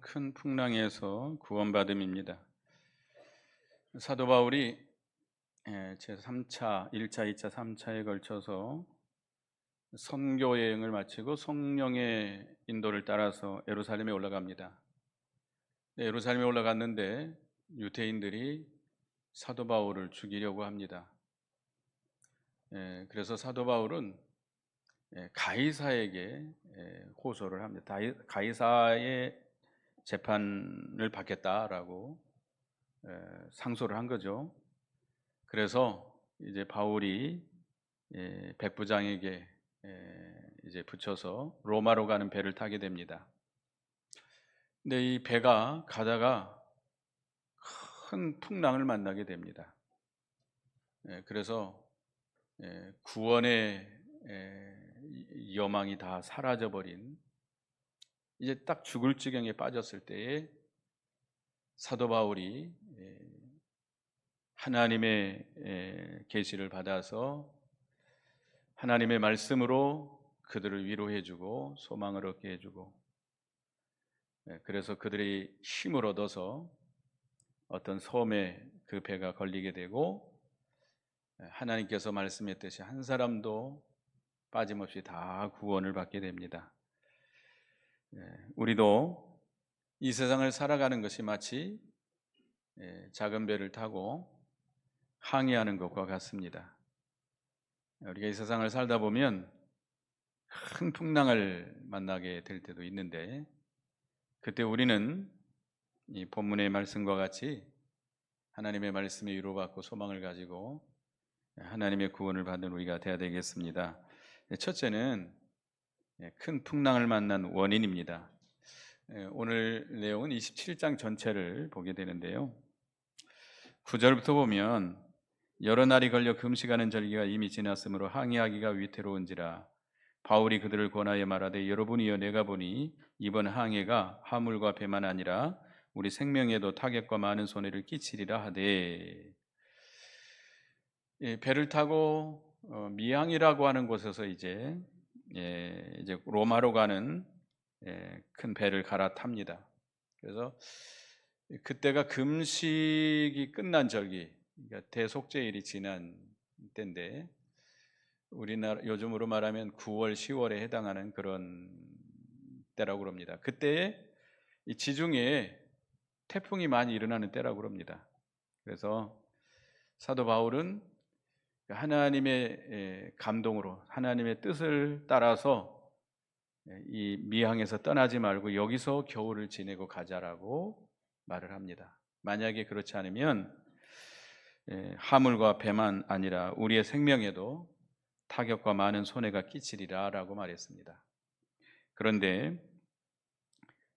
큰 풍랑에서 구원받음입니다. 사도 바울이 제3차, 1차, 2차, 3차에 걸쳐서 선교 여행을 마치고 성령의 인도를 따라서 예루살렘에 올라갑니다. 예루살렘에 올라갔는데 유대인들이 사도 바울을 죽이려고 합니다. 그래서 사도 바울은 가이사에게 호소를 합니다. 가이사의 재판을 받겠다라고 상소를 한 거죠. 그래서 이제 바울이 백부장에게 이제 붙여서 로마로 가는 배를 타게 됩니다. 근데 이 배가 가다가 큰 풍랑을 만나게 됩니다. 그래서 구원의 여망이 다 사라져버린, 이제 딱 죽을 지경에 빠졌을 때에 사도 바울이 하나님의 계시를 받아서 하나님의 말씀으로 그들을 위로해주고 소망을 얻게 해주고, 그래서 그들이 힘을 얻어서 어떤 섬에 그 배가 걸리게 되고, 하나님께서 말씀했듯이 한 사람도 빠짐없이 다 구원을 받게 됩니다. 우리도 이 세상을 살아가는 것이 마치 작은 배를 타고 항해하는 것과 같습니다. 우리가 이 세상을 살다 보면 큰 풍랑을 만나게 될 때도 있는데, 그때 우리는 이 본문의 말씀과 같이 하나님의 말씀에 위로받고 소망을 가지고 하나님의 구원을 받는 우리가 되어야 되겠습니다. 첫째는 큰 풍랑을 만난 원인입니다. 오늘 내용은 27장 전체를 보게 되는데요, 9절부터 보면 여러 날이 걸려 금식하는 절기가 이미 지났으므로 항해하기가 위태로운지라 바울이 그들을 권하여 말하되 여러분이여 내가 보니 이번 항해가 화물과 배만 아니라 우리 생명에도 타격과 많은 손해를 끼치리라 하되, 배를 타고 미항이라고 하는 곳에서 이제 로마로 가는 큰 배를 갈아탑니다. 그래서 그때가 금식이 끝난 절기, 그러니까 대속죄일이 지난 때인데, 우리나라 요즘으로 말하면 9월, 10월에 해당하는 그런 때라고 합니다. 그때에 이 지중해에 태풍이 많이 일어나는 때라고 합니다. 그래서 사도 바울은 하나님의 감동으로 하나님의 뜻을 따라서 이 미항에서 떠나지 말고 여기서 겨울을 지내고 가자라고 말을 합니다. 만약에 그렇지 않으면 화물과 배만 아니라 우리의 생명에도 타격과 많은 손해가 끼치리라 라고 말했습니다. 그런데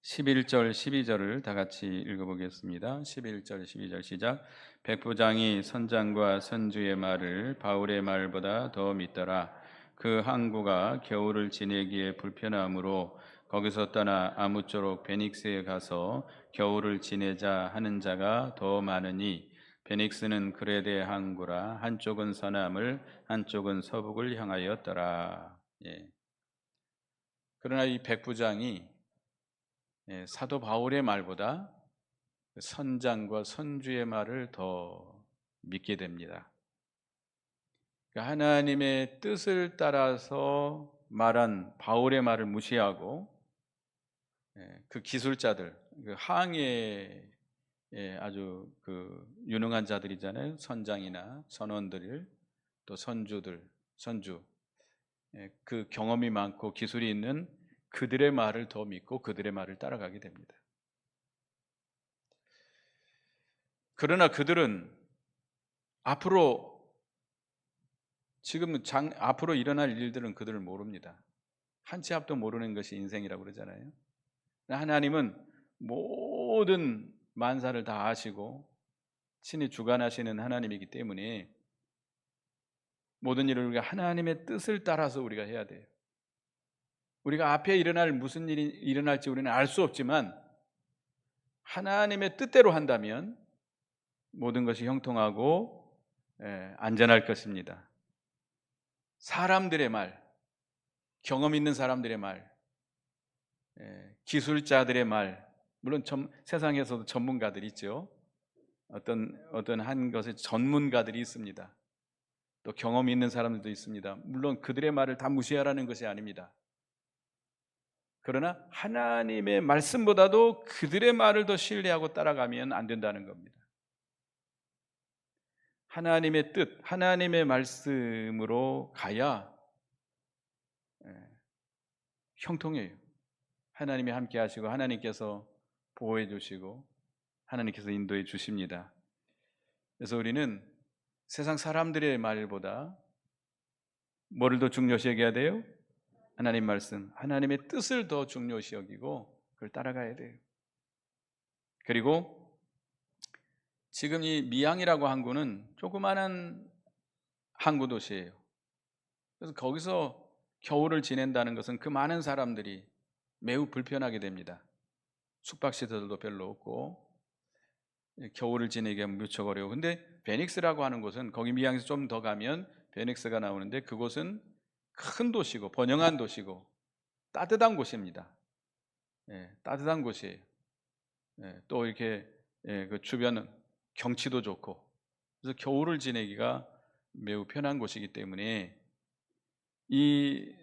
11절 12절을 다 같이 읽어보겠습니다. 11절 12절 시작. 백부장이 선장과 선주의 말을 바울의 말보다 더 믿더라. 그 항구가 겨울을 지내기에 불편하므로 거기서 떠나 아무쪼록 베닉스에 가서 겨울을 지내자 하는 자가 더 많으니, 베닉스는 그레데 항구라. 한쪽은 서남을 한쪽은 서북을 향하였더라. 그러나 이 백부장이 사도 바울의 말보다 선장과 선주의 말을 더 믿게 됩니다. 하나님의 뜻을 따라서 말한 바울의 말을 무시하고 그 기술자들, 그 항해에 아주 그 유능한 자들이잖아요. 선장이나 선원들, 또 선주, 그 경험이 많고 기술이 있는 그들의 말을 더 믿고 그들의 말을 따라가게 됩니다. 그러나 그들은 앞으로 일어날 일들은 그들을 모릅니다. 한 치 앞도 모르는 것이 인생이라고 그러잖아요. 하나님은 모든 만사를 다 아시고 친히 주관하시는 하나님이기 때문에 모든 일을 우리가 하나님의 뜻을 따라서 우리가 해야 돼요. 우리가 앞에 일어날 무슨 일이 일어날지 우리는 알 수 없지만 하나님의 뜻대로 한다면 모든 것이 형통하고 안전할 것입니다. 사람들의 말, 경험 있는 사람들의 말, 기술자들의 말, 물론 세상에서도 전문가들이 있죠. 어떤 한 것의 전문가들이 있습니다. 또 경험이 있는 사람들도 있습니다. 물론 그들의 말을 다 무시하라는 것이 아닙니다. 그러나 하나님의 말씀보다도 그들의 말을 더 신뢰하고 따라가면 안 된다는 겁니다. 하나님의 뜻, 하나님의 말씀으로 가야 형통해요. 하나님이 함께 하시고 하나님께서 보호해 주시고 하나님께서 인도해 주십니다. 그래서 우리는 세상 사람들의 말보다 뭐를 더 중요시 여겨야 돼요? 하나님 말씀, 하나님의 뜻을 더 중요시 여기고 그걸 따라가야 돼요. 그리고 지금 이 미양이라고 항구는 조그마한 항구 도시예요. 그래서 거기서 겨울을 지낸다는 것은 그 많은 사람들이 매우 불편하게 됩니다. 숙박시설도 별로 없고 겨울을 지내기가 무척 어려워. 근데 베닉스라고 하는 곳은 거기 미양에서 좀 더 가면 베닉스가 나오는데 그곳은 큰 도시고 번영한 도시고 따뜻한 곳입니다. 따뜻한 곳이에요. 또 이렇게 그 주변은 경치도 좋고 그래서 겨울을 지내기가 매우 편한 곳이기 때문에 이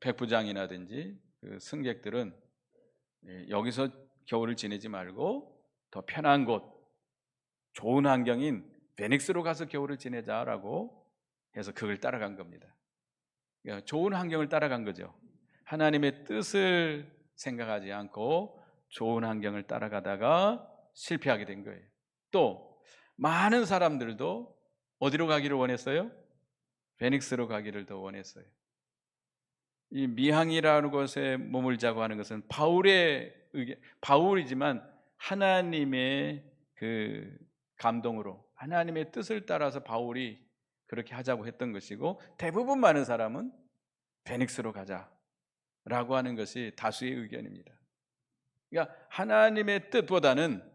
백부장이라든지 그 승객들은 여기서 겨울을 지내지 말고 더 편한 곳, 좋은 환경인 베닉스로 가서 겨울을 지내자라고 해서 그걸 따라간 겁니다. 그러니까 좋은 환경을 따라간 거죠. 하나님의 뜻을 생각하지 않고 좋은 환경을 따라가다가 실패하게 된 거예요. 또 많은 사람들도 어디로 가기를 원했어요? 베닉스로 가기를 더 원했어요. 이 미항이라는 곳에 머물자고 하는 것은 바울의 의견, 바울이지만 하나님의 그 감동으로 하나님의 뜻을 따라서 바울이 그렇게 하자고 했던 것이고 대부분 많은 사람은 베닉스로 가자라고 하는 것이 다수의 의견입니다. 그러니까 하나님의 뜻보다는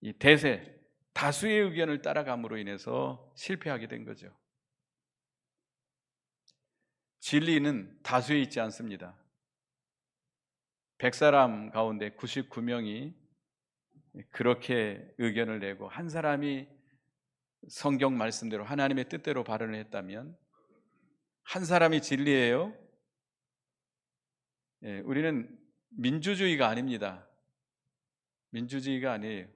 이 대세, 다수의 의견을 따라감으로 인해서 실패하게 된 거죠. 진리는 다수에 있지 않습니다. 100사람 가운데 99명이 그렇게 의견을 내고 한 사람이 성경 말씀대로 하나님의 뜻대로 발언을 했다면 한 사람이 진리예요. 우리는 민주주의가 아닙니다. 민주주의가 아니에요.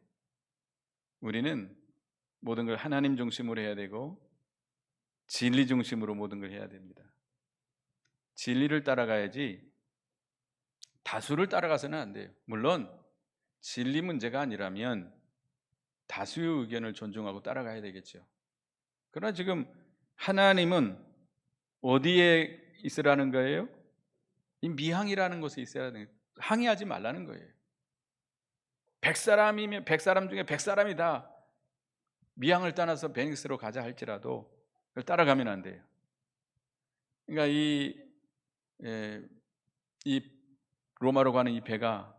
우리는 모든 걸 하나님 중심으로 해야 되고 진리 중심으로 모든 걸 해야 됩니다. 진리를 따라가야지 다수를 따라가서는 안 돼요. 물론 진리 문제가 아니라면 다수의 의견을 존중하고 따라가야 되겠죠. 그러나 지금 하나님은 어디에 있으라는 거예요? 이 미항이라는 곳에 있어야 되는 거예요. 항의하지 말라는 거예요. 100사람이면 100사람 중에 100사람이 다 미항을 떠나서 베닉스로 가자 할지라도 그걸 따라가면 안 돼요. 그러니까 이 로마로 가는 이 배가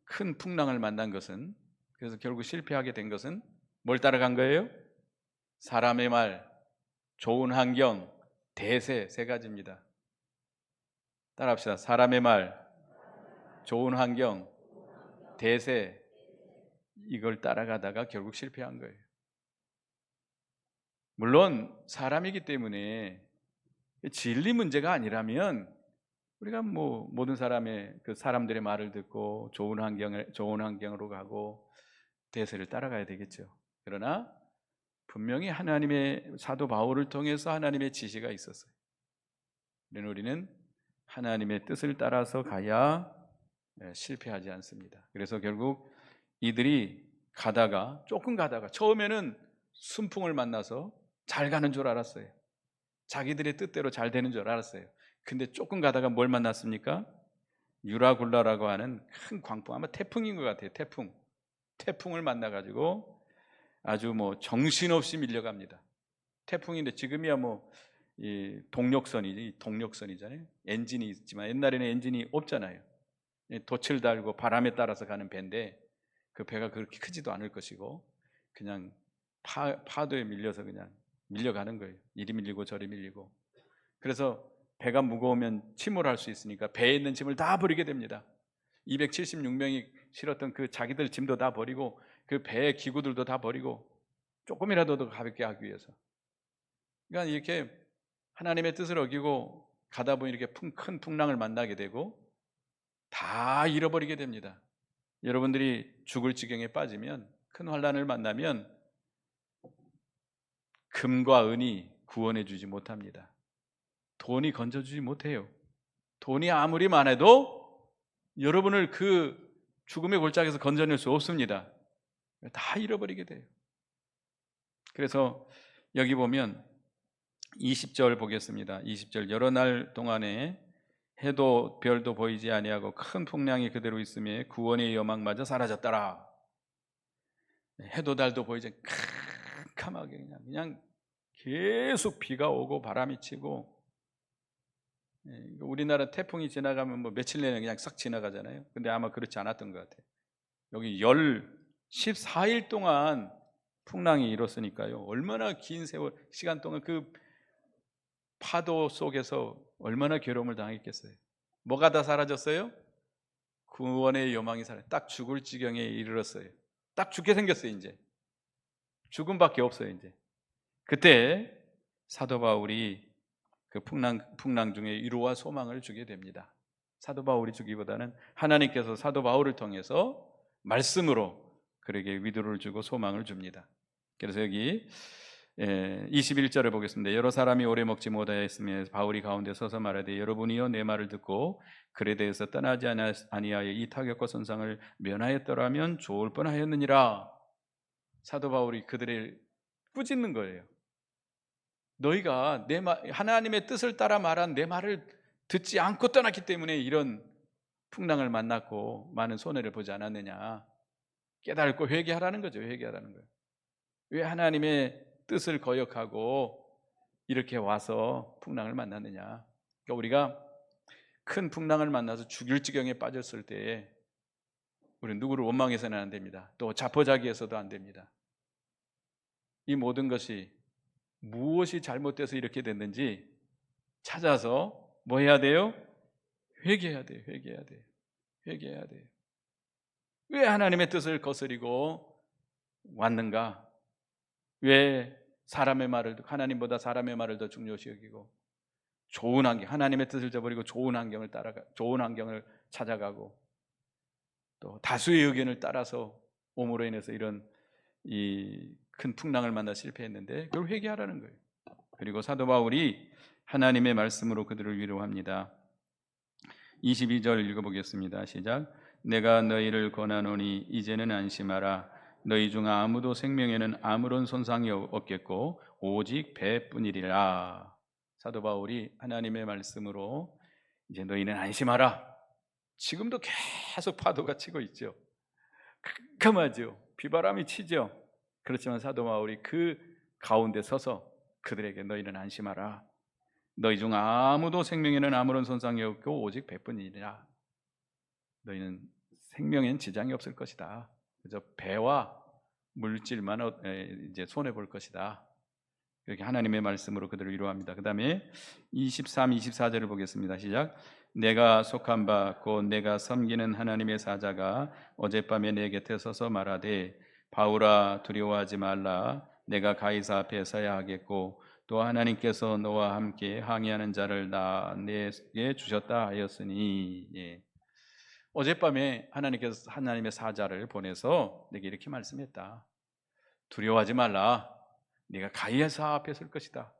큰 풍랑을 만난 것은 그래서 결국 실패하게 된 것은 뭘 따라간 거예요? 사람의 말, 좋은 환경, 대세 세 가지입니다. 따라합시다. 사람의 말, 좋은 환경, 대세 이걸 따라가다가 결국 실패한 거예요. 물론 사람이기 때문에 진리 문제가 아니라면 우리가 뭐 모든 사람들의 말을 듣고 좋은 환경으로 가고 대세를 따라가야 되겠죠. 그러나 분명히 하나님의 사도 바울을 통해서 하나님의 지시가 있었어요. 우리는 하나님의 뜻을 따라서 가야 실패하지 않습니다. 그래서 결국 이들이 조금 가다가 처음에는 순풍을 만나서 잘 가는 줄 알았어요. 자기들의 뜻대로 잘 되는 줄 알았어요. 근데 조금 가다가 뭘 만났습니까? 유라굴라라고 하는 큰 광풍, 아마 태풍인 것 같아요. 태풍을 만나가지고 아주 뭐 정신없이 밀려갑니다. 태풍인데 지금이야 뭐 이 동력선이잖아요. 엔진이 있지만 옛날에는 엔진이 없잖아요. 돛을 달고 바람에 따라서 가는 배인데 그 배가 그렇게 크지도 않을 것이고 그냥 파도에 밀려서 그냥 밀려가는 거예요. 이리 밀리고 저리 밀리고. 그래서 배가 무거우면 침몰할 수 있으니까 배에 있는 짐을 다 버리게 됩니다. 276명이 실었던 그 자기들 짐도 다 버리고 그 배의 기구들도 다 버리고 조금이라도 더 가볍게 하기 위해서. 그러니까 이렇게 하나님의 뜻을 어기고 가다 보니 이렇게 큰 풍랑을 만나게 되고 다 잃어버리게 됩니다. 여러분들이 죽을 지경에 빠지면, 큰 환난을 만나면 금과 은이 구원해 주지 못합니다. 돈이 건져주지 못해요. 돈이 아무리 많아도 여러분을 그 죽음의 골짜기에서 건져낼 수 없습니다. 다 잃어버리게 돼요. 그래서 여기 보면 20절 보겠습니다. 20절 여러 날 동안에 해도 별도 보이지 아니하고 큰 풍랑이 그대로 있음에 구원의 여망마저 사라졌더라. 해도 달도 보이지 캄캄하게 그냥 계속 비가 오고 바람이 치고, 우리나라 태풍이 지나가면 뭐 며칠 내내 그냥 싹 지나가잖아요. 근데 아마 그렇지 않았던 것 같아요. 여기 14일 동안 풍랑이 일었으니까요. 얼마나 긴 세월 시간 동안 그 파도 속에서 얼마나 괴로움을 당했겠어요. 뭐가 다 사라졌어요? 구원의 여망이 사라졌어요. 딱 죽을 지경에 이르렀어요. 딱 죽게 생겼어요. 이제 죽음밖에 없어요. 이제 그때 사도 바울이 그 풍랑 중에 위로와 소망을 주게 됩니다. 사도 바울이 주기보다는 하나님께서 사도 바울을 통해서 말씀으로 그에게 위로를 주고 소망을 줍니다. 그래서 여기 21절을 보겠습니다. 여러 사람이 오래 먹지 못하였으며 바울이 가운데 서서 말하되 여러분이여 내 말을 듣고 그레데에서 떠나지 아니하여 이 타격과 손상을 면하였더라면 좋을 뻔하였느니라. 사도 바울이 그들을 꾸짖는 거예요. 너희가 하나님의 뜻을 따라 말한 내 말을 듣지 않고 떠났기 때문에 이런 풍랑을 만났고 많은 손해를 보지 않았느냐. 깨닫고 회개하라는 거죠. 회개하라는 거예요. 왜 하나님의 뜻을 거역하고 이렇게 와서 풍랑을 만났느냐. 그러니까 우리가 큰 풍랑을 만나서 죽일 지경에 빠졌을 때 우리는 누구를 원망해서는 안 됩니다. 또 자포자기해서도 안 됩니다. 이 모든 것이 무엇이 잘못돼서 이렇게 됐는지 찾아서 뭐 해야 돼요? 회개해야 돼요. 회개해야 돼요. 회개해야 돼요. 왜 하나님의 뜻을 거스리고 왔는가? 왜 사람의 말을, 하나님보다 사람의 말을 더 중요시 여기고 좋은 환경, 하나님의 뜻을 저버리고 좋은 환경을 찾아가고 또 다수의 의견을 따라서 옴으로 인해서 이런 이 큰 풍랑을 만나 실패했는데 그걸 회개하라는 거예요. 그리고 사도 바울이 하나님의 말씀으로 그들을 위로합니다. 22절 읽어보겠습니다. 시작. 내가 너희를 권하노니 이제는 안심하라. 너희 중 아무도 생명에는 아무런 손상이 없겠고 오직 배뿐이리라. 사도 바울이 하나님의 말씀으로 이제 너희는 안심하라. 지금도 계속 파도가 치고 있죠. 깜깜하죠. 비바람이 치죠. 그렇지만 사도 바울이 그 가운데 서서 그들에게 너희는 안심하라. 너희 중 아무도 생명에는 아무런 손상이 없고 오직 배뿐이니라. 너희는 생명엔 지장이 없을 것이다. 그래서 배와 물질만 이제 손해 볼 것이다. 이렇게 하나님의 말씀으로 그들을 위로합니다. 그다음에 23, 24절을 보겠습니다. 시작. 내가 속한 바 곧 내가 섬기는 하나님의 사자가 어젯밤에 내 곁에 서서 말하되 바울아 두려워하지 말라. 내가 가이사 앞에 서야 하겠고 또 하나님께서 너와 함께 항의하는 자를 내게 주셨다 하였으니. 예. 어젯밤에 하나님께서 하나님의 사자를 보내서 내게 이렇게 말씀했다. 두려워하지 말라. 네가 가이사 앞에 설 것이다.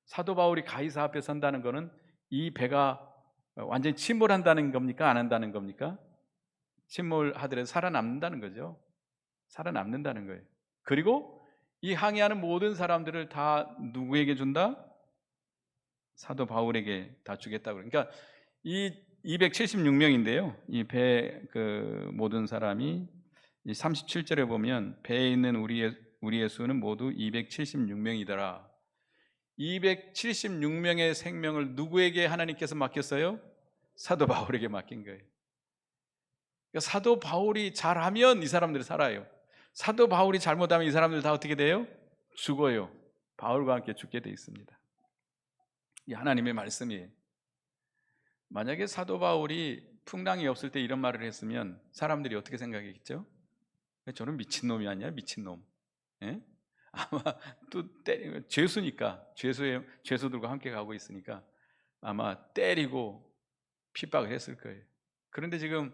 사도 바울이 가이사 앞에 선다는 것은 이 배가 완전히 침몰한다는 겁니까? 안 한다는 겁니까? 침몰하더라도 살아남는다는 거죠. 살아남는다는 거예요. 그리고 이 항해하는 모든 사람들을 다 누구에게 준다? 사도 바울에게 다 주겠다고. 그러니까 이 276명인데요. 이 배 모든 사람이 이 37절에 보면 배에 있는 우리의 수는 모두 276명이더라. 276명의 생명을 누구에게 하나님께서 맡겼어요? 사도 바울에게 맡긴 거예요. 그러니까 사도 바울이 잘하면 이 사람들이 살아요. 사도 바울이 잘못하면 이 사람들 다 어떻게 돼요? 죽어요. 바울과 함께 죽게 돼 있습니다. 이 하나님의 말씀이에요. 만약에 사도 바울이 풍랑이 없을 때 이런 말을 했으면 사람들이 어떻게 생각했겠죠? 저는 미친놈이 아니야, 미친놈. 예? 아마 또 죄수니까, 죄수들과 함께 가고 있으니까 아마 때리고 핍박을 했을 거예요. 그런데 지금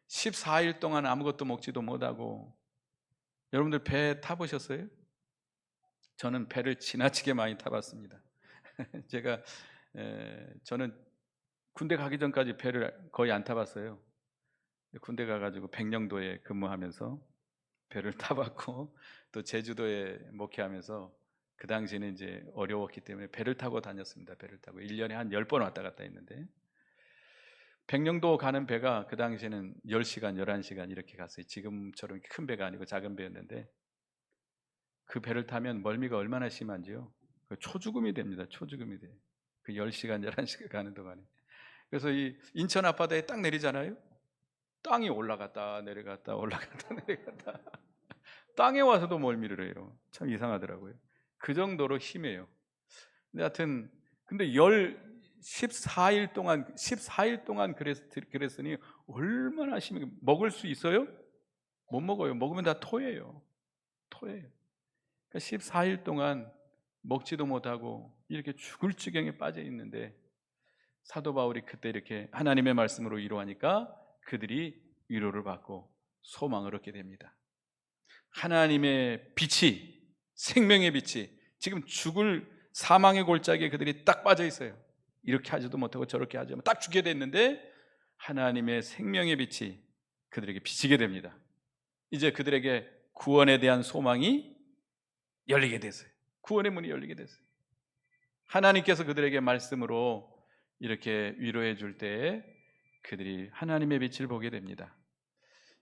14일 동안 아무것도 먹지도 못하고, 여러분들 배 타보셨어요? 저는 배를 지나치게 많이 타봤습니다. 저는 군대 가기 전까지 배를 거의 안 타봤어요. 군대 가가지고 백령도에 근무하면서 배를 타봤고, 또 제주도에 목회하면서 그 당시에는 이제 어려웠기 때문에 배를 타고 다녔습니다. 배를 타고 1년에 한 10번 왔다 갔다 했는데, 백령도 가는 배가 그 당시에는 10시간, 11시간 이렇게 갔어요. 지금처럼 큰 배가 아니고 작은 배였는데, 그 배를 타면 멀미가 얼마나 심한지요. 초죽음이 됩니다. 초죽음이 돼요. 그 10시간, 11시간 가는 동안에. 그래서 이 인천 앞바다에 딱 내리잖아요. 땅이 올라갔다 내려갔다 올라갔다 내려갔다. 땅에 와서도 멀미를 해요. 참 이상하더라고요. 그 정도로 심해요. 근데 하여튼 근데 14일 동안 그랬으니 얼마나 심해. 먹을 수 있어요? 못 먹어요. 먹으면 다 토해요. 그러니까 14일 동안 먹지도 못하고 이렇게 죽을 지경에 빠져 있는데, 사도 바울이 그때 이렇게 하나님의 말씀으로 위로하니까 그들이 위로를 받고 소망을 얻게 됩니다. 하나님의 빛이, 생명의 빛이 지금 죽을 사망의 골짜기에 그들이 딱 빠져 있어요. 이렇게 하지도 못하고 저렇게 하지 못하고 딱 죽게 됐는데, 하나님의 생명의 빛이 그들에게 비치게 됩니다. 이제 그들에게 구원에 대한 소망이 열리게 됐어요. 구원의 문이 열리게 됐어요. 하나님께서 그들에게 말씀으로 이렇게 위로해 줄 때에 그들이 하나님의 빛을 보게 됩니다.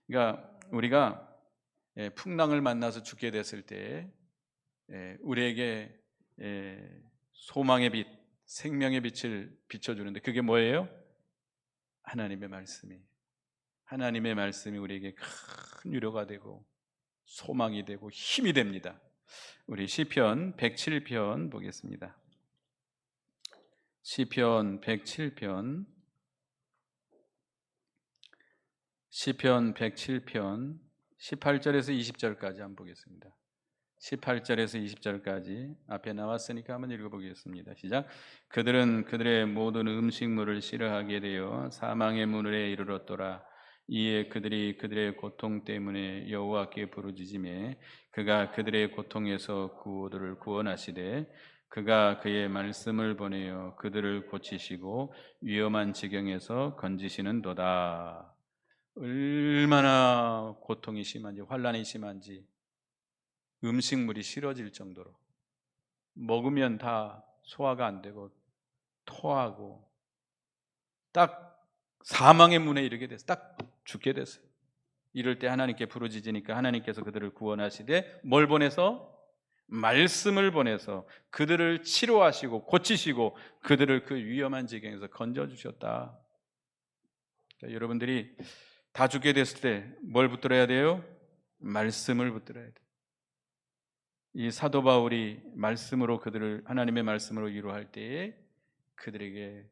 그러니까 우리가 풍랑을 만나서 죽게 됐을 때 우리에게 소망의 빛, 생명의 빛을 비춰주는데, 그게 뭐예요? 하나님의 말씀이. 하나님의 말씀이 우리에게 큰 위로가 되고 소망이 되고 힘이 됩니다. 우리 시편 107편 보겠습니다. 시편 107편 18절에서 20절까지 한번 보겠습니다. 18절에서 20절까지 앞에 나왔으니까 한번 읽어보겠습니다. 시작. 그들은 그들의 모든 음식물을 싫어하게 되어 사망의 문에 이르렀더라. 이에 그들이 그들의 고통 때문에 여호와께 부르짖으매 그가 그들의 고통에서 그들을 구원하시되 그가 그의 말씀을 보내어 그들을 고치시고 위험한 지경에서 건지시는도다. 얼마나 고통이 심한지, 환난이 심한지, 음식물이 싫어질 정도로 먹으면 다 소화가 안 되고 토하고 딱 사망의 문에 이르게 됐어요. 딱 죽게 됐어요. 이럴 때 하나님께 부르짖으니까 하나님께서 그들을 구원하시되 뭘 보내서? 말씀을 보내서 그들을 치료하시고 고치시고 그들을 그 위험한 지경에서 건져주셨다. 그러니까 여러분들이 다 죽게 됐을 때 뭘 붙들어야 돼요? 말씀을 붙들어야 돼요. 이 사도 바울이 말씀으로 그들을 하나님의 말씀으로 위로할 때에 그들에게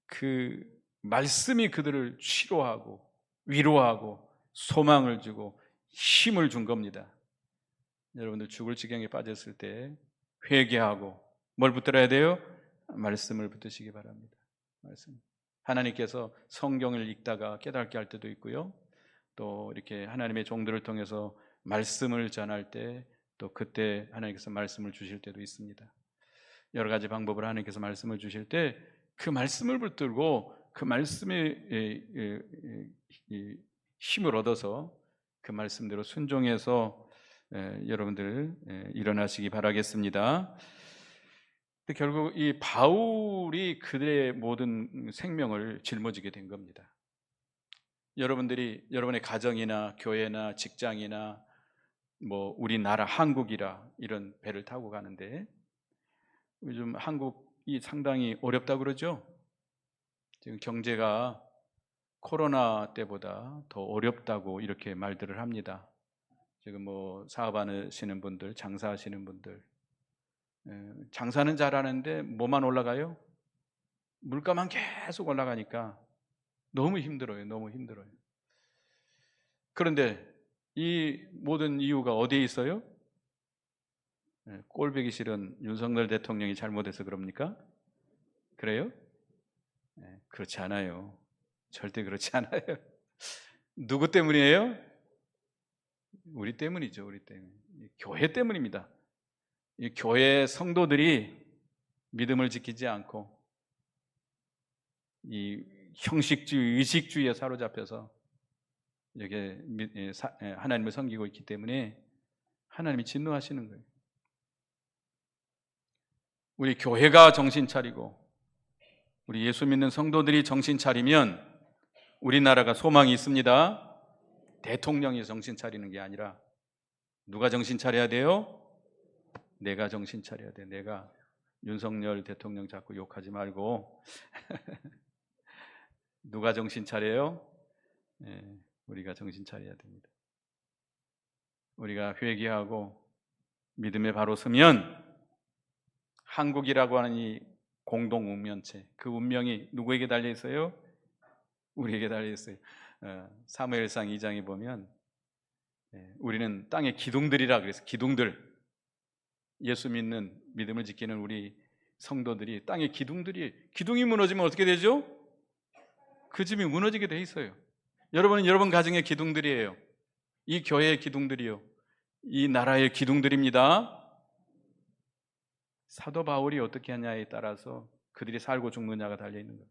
그 말씀이 그들을 치료하고 위로하고 소망을 주고 힘을 준 겁니다. 여러분들 죽을 지경에 빠졌을 때 회개하고 뭘 붙들어야 돼요? 말씀을 붙드시기 바랍니다. 말씀. 하나님께서 성경을 읽다가 깨닫게 할 때도 있고요. 또 이렇게 하나님의 종들을 통해서 말씀을 전할 때 또 그때 하나님께서 말씀을 주실 때도 있습니다. 여러 가지 방법으로 하나님께서 말씀을 주실 때 그 말씀을 붙들고 그 말씀의 힘을 얻어서 그 말씀대로 순종해서 여러분들 일어나시기 바라겠습니다. 결국 이 바울이 그들의 모든 생명을 짊어지게 된 겁니다. 여러분들이 여러분의 가정이나 교회나 직장이나 뭐 우리나라 한국이라 이런 배를 타고 가는데, 요즘 한국이 상당히 어렵다고 그러죠. 지금 경제가 코로나 때보다 더 어렵다고 이렇게 말들을 합니다. 지금 뭐 사업하시는 분들, 장사하시는 분들, 장사는 잘하는데 뭐만 올라가요? 물가만 계속 올라가니까 너무 힘들어요. 너무 힘들어요. 그런데 이 모든 이유가 어디에 있어요? 꼴보기 싫은 윤석열 대통령이 잘못해서 그럽니까? 그래요? 그렇지 않아요. 절대 그렇지 않아요. 누구 때문이에요? 우리 때문이죠. 우리 때문. 교회 때문입니다. 이 교회 성도들이 믿음을 지키지 않고 이 형식주의, 의식주의에 사로잡혀서 이렇게 하나님을 섬기고 있기 때문에 하나님이 진노하시는 거예요. 우리 교회가 정신 차리고 우리 예수 믿는 성도들이 정신 차리면 우리나라가 소망이 있습니다. 대통령이 정신 차리는 게 아니라 누가 정신 차려야 돼요? 내가 정신 차려야 돼. 내가. 윤석열 대통령 자꾸 욕하지 말고 누가 정신 차려요? 우리가 정신 차려야 됩니다. 우리가 회개하고 믿음에 바로 서면 한국이라고 하는 이 공동 운명체, 그 운명이 누구에게 달려 있어요? 우리에게 달려 있어요. 사무엘상 2장에 보면 우리는 땅의 기둥들이라 그래서 기둥들, 예수 믿는 믿음을 지키는 우리 성도들이 땅의 기둥이 무너지면 어떻게 되죠? 그 집이 무너지게 돼 있어요. 여러분은 여러분 가정의 기둥들이에요. 이 교회의 기둥들이요. 이 나라의 기둥들입니다. 사도 바울이 어떻게 하냐에 따라서 그들이 살고 죽느냐가 달려 있는 거예요.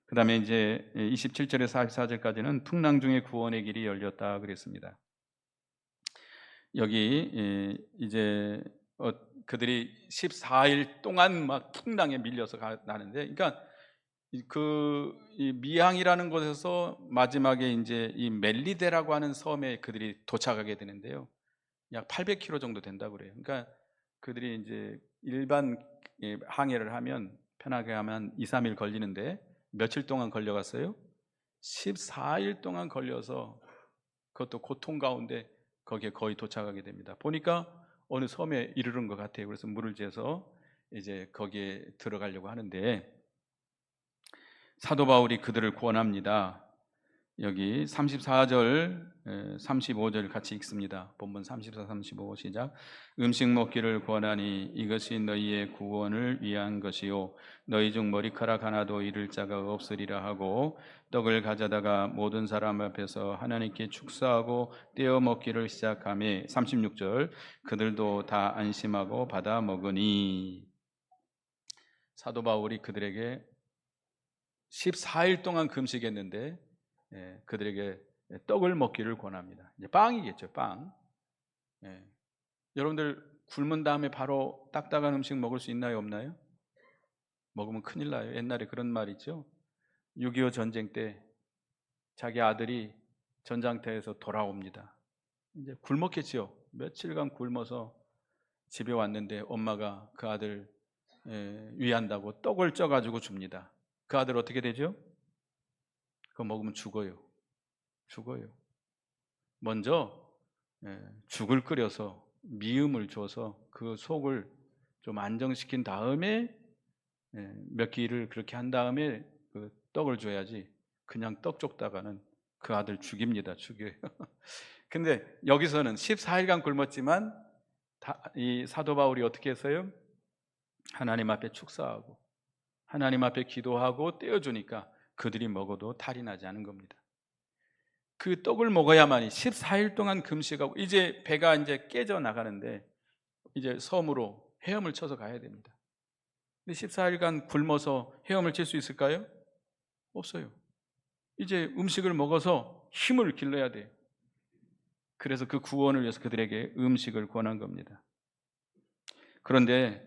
그 다음에 이제 27절에서 44절까지는 풍랑 중에 구원의 길이 열렸다 그랬습니다. 여기 이제 그들이 14일 동안 막 풍랑에 밀려서 가는데, 그러니까 이 미항이라는 곳에서 마지막에 이제 이 멜리데라고 하는 섬에 그들이 도착하게 되는데요. 약 800km 정도 된다고 그래요. 그러니까 그들이 이제 일반 항해를 하면 편하게 하면 2, 3일 걸리는데 며칠 동안 걸려갔어요? 14일 동안 걸려서 그것도 고통 가운데 거기에 거의 도착하게 됩니다. 보니까 어느 섬에 이르는 것 같아요. 그래서 물을 재서 이제 거기에 들어가려고 하는데 사도 바울이 그들을 구원합니다. 여기 34절, 35절 같이 읽습니다. 본문 34, 35 시작. 음식 먹기를 권하니 이것이 너희의 구원을 위한 것이요 너희 중 머리카락 하나도 잃을 자가 없으리라 하고 떡을 가져다가 모든 사람 앞에서 하나님께 축사하고 떼어 먹기를 시작하며 36절 그들도 다 안심하고 받아 먹으니. 사도 바울이 그들에게 14일 동안 금식했는데 그들에게 떡을 먹기를 권합니다. 이제 빵이겠죠, 빵. 여러분들 굶은 다음에 바로 딱딱한 음식 먹을 수 있나요, 없나요? 먹으면 큰일 나요. 옛날에 그런 말 있죠. 6.25 전쟁 때 자기 아들이 전장터에서 돌아옵니다. 이제 굶었겠지요. 며칠간 굶어서 집에 왔는데 엄마가 그 아들 위한다고 떡을 쪄가지고 줍니다. 그 아들 어떻게 되죠? 그거 먹으면 죽어요. 먼저 죽을 끓여서 미음을 줘서 그 속을 좀 안정시킨 다음에 몇 끼를 그렇게 한 다음에 그 떡을 줘야지 그냥 떡 줬다가는 그 아들 죽입니다. 죽여요. 근데 여기서는 14일간 굶었지만 이 사도 바울이 어떻게 했어요? 하나님 앞에 축사하고 하나님 앞에 기도하고 떼어주니까 그들이 먹어도 탈이 나지 않은 겁니다. 그 떡을 먹어야만이 14일 동안 금식하고 이제 배가 이제 깨져 나가는데 이제 섬으로 헤엄을 쳐서 가야 됩니다. 근데 14일간 굶어서 헤엄을 칠 수 있을까요? 없어요. 이제 음식을 먹어서 힘을 길러야 돼요. 그래서 그 구원을 위해서 그들에게 음식을 권한 겁니다. 그런데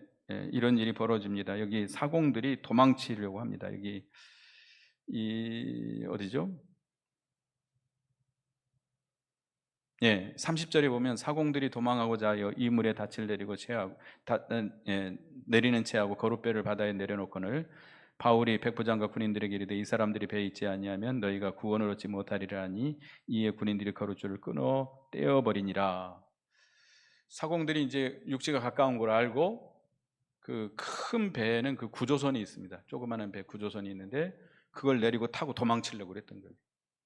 이런 일이 벌어집니다. 여기 사공들이 도망치려고 합니다. 여기 어디죠? 30절에 보면 사공들이 도망하고자 하여 이물에 닻을 내리고 내리는 채하고 거룻배를 바다에 내려놓거늘 바울이 백부장과 군인들에게 이르되 이 사람들이 배에 있지 아니하면 너희가 구원을 얻지 못하리라 하니 이에 군인들이 거룻줄을 끊어 떼어버리니라. 사공들이 이제 육지가 가까운 걸 알고 그 큰 배에는 그 구조선이 있습니다. 조그마한 배 구조선이 있는데 그걸 내리고 타고 도망치려고 그랬던 거예요.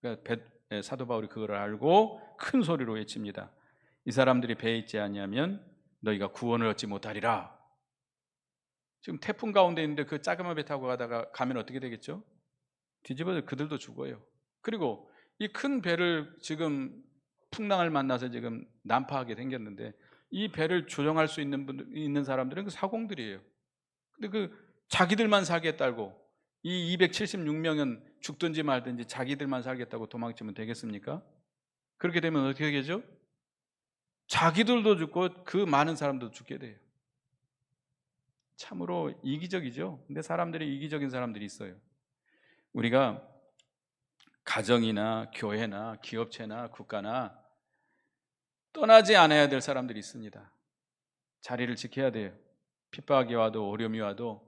그러니까 사도 바울이 그걸 알고 큰 소리로 외칩니다. 이 사람들이 배에 있지 아니하면 너희가 구원을 얻지 못하리라. 지금 태풍 가운데 있는데 그 작은 배 타고 가면 어떻게 되겠죠? 뒤집어져 그들도 죽어요. 그리고 이 큰 배를 지금 풍랑을 만나서 지금 난파하게 생겼는데 이 배를 조정할 수 있는 사람들은 그 사공들이에요. 근데 그 자기들만 살겠다고 이 276명은 죽든지 말든지 자기들만 살겠다고 도망치면 되겠습니까? 그렇게 되면 어떻게 되죠? 자기들도 죽고 그 많은 사람도 죽게 돼요. 참으로 이기적이죠. 근데 사람들이 이기적인 사람들이 있어요. 우리가 가정이나 교회나 기업체나 국가나 떠나지 않아야 될 사람들이 있습니다. 자리를 지켜야 돼요. 핍박이 와도 어려움이 와도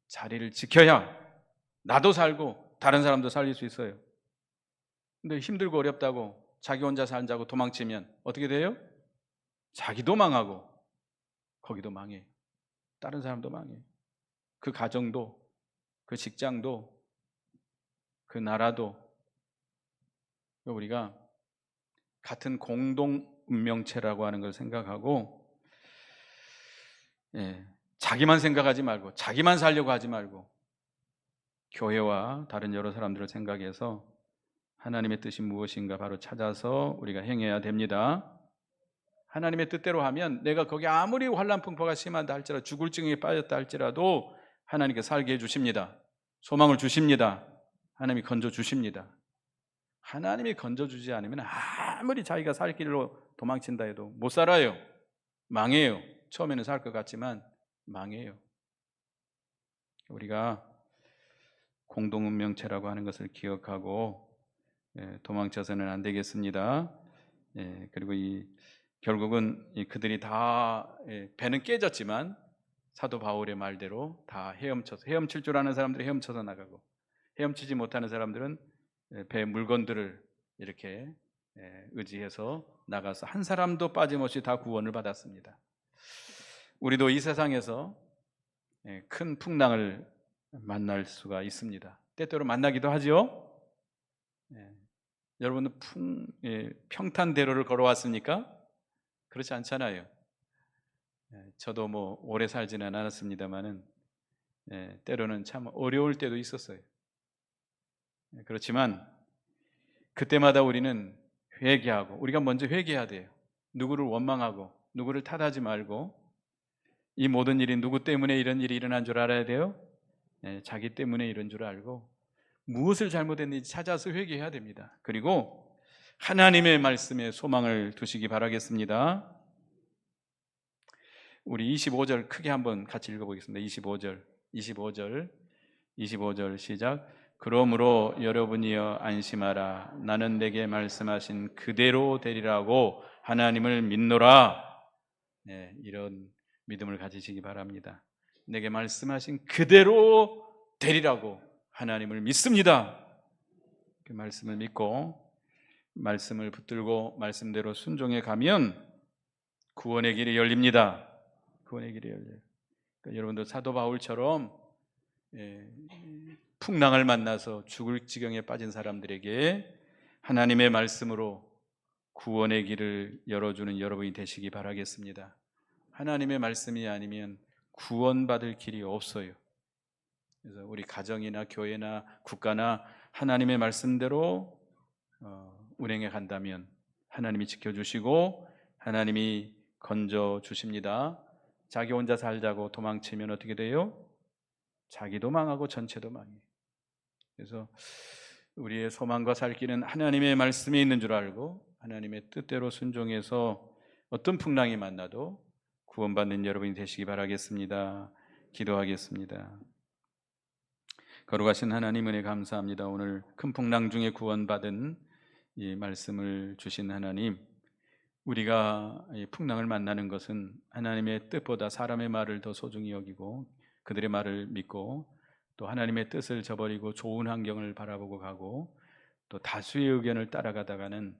자리를 지켜야 나도 살고 다른 사람도 살릴 수 있어요. 근데 힘들고 어렵다고 자기 혼자 살자고 도망치면 어떻게 돼요? 자기도 망하고 거기도 망해. 다른 사람도 망해. 그 가정도, 그 직장도, 그 나라도. 우리가 같은 공동 운명체라고 하는 걸 생각하고 자기만 생각하지 말고 자기만 살려고 하지 말고 교회와 다른 여러 사람들을 생각해서 하나님의 뜻이 무엇인가 바로 찾아서 우리가 행해야 됩니다. 하나님의 뜻대로 하면 내가 거기 아무리 환난 풍파가 심하다 할지라도 죽을 증에 빠졌다 할지라도 하나님께 살게 해주십니다. 소망을 주십니다. 하나님이 건져주십니다. 하나님이 건져주지 않으면 아무리 자기가 살 길로 도망친다 해도 못 살아요. 망해요. 처음에는 살 것 같지만 망해요. 우리가 공동운명체라고 하는 것을 기억하고 도망쳐서는 안 되겠습니다. 그리고 결국은 그들이 다 배는 깨졌지만 사도 바울의 말대로 다 헤엄칠 줄 아는 사람들이 헤엄쳐서 나가고 헤엄치지 못하는 사람들은 배 물건들을 이렇게 의지해서 나가서 한 사람도 빠짐없이 다 구원을 받았습니다. 우리도 이 세상에서 큰 풍랑을 만날 수가 있습니다. 때때로 만나기도 하죠. 여러분은 평탄대로를 걸어왔습니까? 그렇지 않잖아요. 저도 뭐 오래 살지는 않았습니다만은 때로는 참 어려울 때도 있었어요. 그렇지만 그때마다 우리는 회개하고 우리가 먼저 회개해야 돼요. 누구를 원망하고 누구를 탓하지 말고 이 모든 일이 누구 때문에 이런 일이 일어난 줄 알아야 돼요. 자기 때문에 이런 줄 알고 무엇을 잘못했는지 찾아서 회개해야 됩니다. 그리고 하나님의 말씀에 소망을 두시기 바라겠습니다. 우리 25절 크게 한번 같이 읽어보겠습니다. 25절 시작. 그러므로 여러분이여 안심하라. 나는 내게 말씀하신 그대로 되리라고 하나님을 믿노라. 이런 믿음을 가지시기 바랍니다. 내게 말씀하신 그대로 되리라고 하나님을 믿습니다. 그 말씀을 믿고 말씀을 붙들고 말씀대로 순종해 가면 구원의 길이 열립니다. 구원의 길이 열려요. 그러니까 여러분도 사도 바울처럼 풍랑을 만나서 죽을 지경에 빠진 사람들에게 하나님의 말씀으로 구원의 길을 열어주는 여러분이 되시기 바라겠습니다. 하나님의 말씀이 아니면 구원받을 길이 없어요. 그래서 우리 가정이나 교회나 국가나 하나님의 말씀대로 운행해 간다면 하나님이 지켜주시고 하나님이 건져주십니다. 자기 혼자 살자고 도망치면 어떻게 돼요? 자기도 망하고 전체도 망해요. 그래서 우리의 소망과 살 길은 하나님의 말씀에 있는 줄 알고 하나님의 뜻대로 순종해서 어떤 풍랑이 만나도 구원받는 여러분이 되시기 바라겠습니다. 기도하겠습니다. 거룩하신 하나님 은혜 감사합니다. 오늘 큰 풍랑 중에 구원받은 이 말씀을 주신 하나님, 우리가 이 풍랑을 만나는 것은 하나님의 뜻보다 사람의 말을 더 소중히 여기고 그들의 말을 믿고 또 하나님의 뜻을 저버리고 좋은 환경을 바라보고 가고 또 다수의 의견을 따라가다가는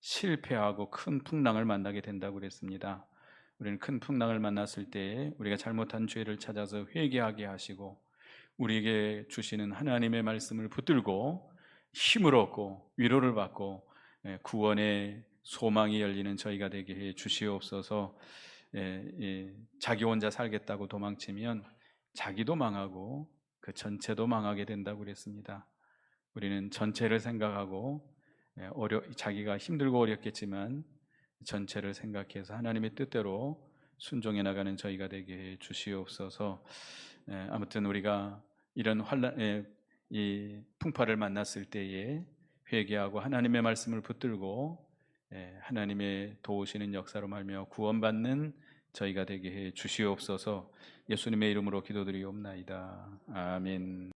실패하고 큰 풍랑을 만나게 된다고 그랬습니다. 우리는 큰 풍랑을 만났을 때 우리가 잘못한 죄를 찾아서 회개하게 하시고 우리에게 주시는 하나님의 말씀을 붙들고 힘을 얻고 위로를 받고 구원의 소망이 열리는 저희가 되게 해 주시옵소서. 자기 혼자 살겠다고 도망치면 자기도 망하고 그 전체도 망하게 된다고 그랬습니다. 우리는 전체를 생각하고 자기가 힘들고 어렵겠지만 전체를 생각해서 하나님의 뜻대로 순종해 나가는 저희가 되게 해 주시옵소서. 아무튼 우리가 이런 이 풍파를 만났을 때에 회개하고 하나님의 말씀을 붙들고 하나님의 도우시는 역사로 말미암아 구원받는 저희가 되게 해 주시옵소서. 예수님의 이름으로 기도드리옵나이다. 아멘.